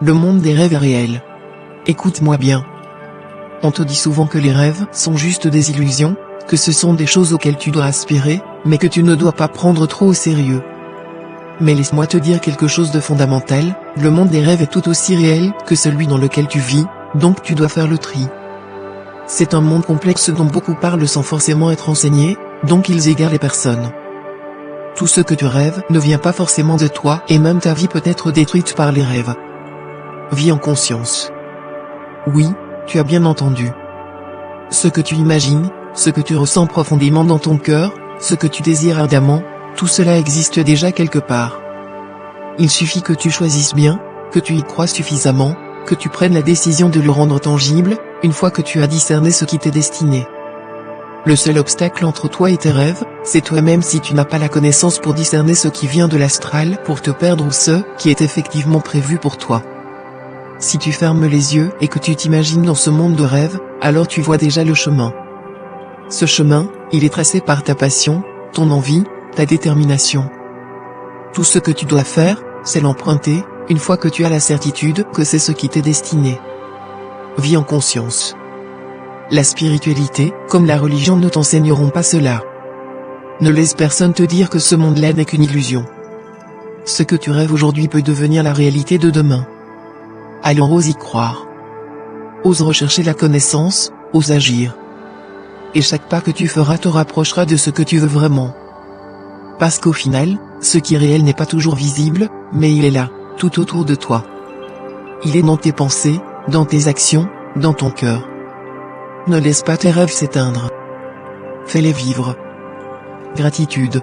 le monde des rêves est réel. Écoute-moi bien. On te dit souvent que les rêves sont juste des illusions, que ce sont des choses auxquelles tu dois aspirer, mais que tu ne dois pas prendre trop au sérieux. Mais laisse-moi te dire quelque chose de fondamental, le monde des rêves est tout aussi réel que celui dans lequel tu vis, donc tu dois faire le tri. C'est un monde complexe dont beaucoup parlent sans forcément être enseignés, donc ils égarent les personnes. Tout ce que tu rêves ne vient pas forcément de toi et même ta vie peut être détruite par les rêves. Vis en conscience. Oui, tu as bien entendu. Ce que tu imagines, ce que tu ressens profondément dans ton cœur, ce que tu désires ardemment, tout cela existe déjà quelque part. Il suffit que tu choisisses bien, que tu y crois suffisamment, que tu prennes la décision de le rendre tangible, une fois que tu as discerné ce qui t'est destiné. Le seul obstacle entre toi et tes rêves, c'est toi-même si tu n'as pas la connaissance pour discerner ce qui vient de l'astral pour te perdre ou ce qui est effectivement prévu pour toi. Si tu fermes les yeux et que tu t'imagines dans ce monde de rêves, alors tu vois déjà le chemin. Ce chemin, il est tracé par ta passion, ton envie, ta détermination. Tout ce que tu dois faire, c'est l'emprunter, une fois que tu as la certitude que c'est ce qui t'est destiné. Vis en conscience. La spiritualité, comme la religion ne t'enseigneront pas cela. Ne laisse personne te dire que ce monde-là n'est qu'une illusion. Ce que tu rêves aujourd'hui peut devenir la réalité de demain. Alors ose y croire. Ose rechercher la connaissance, ose agir. Et chaque pas que tu feras te rapprochera de ce que tu veux vraiment. Parce qu'au final, ce qui est réel n'est pas toujours visible, mais il est là, tout autour de toi. Il est dans tes pensées, dans tes actions, dans ton cœur. Ne laisse pas tes rêves s'éteindre. Fais-les vivre. Gratitude.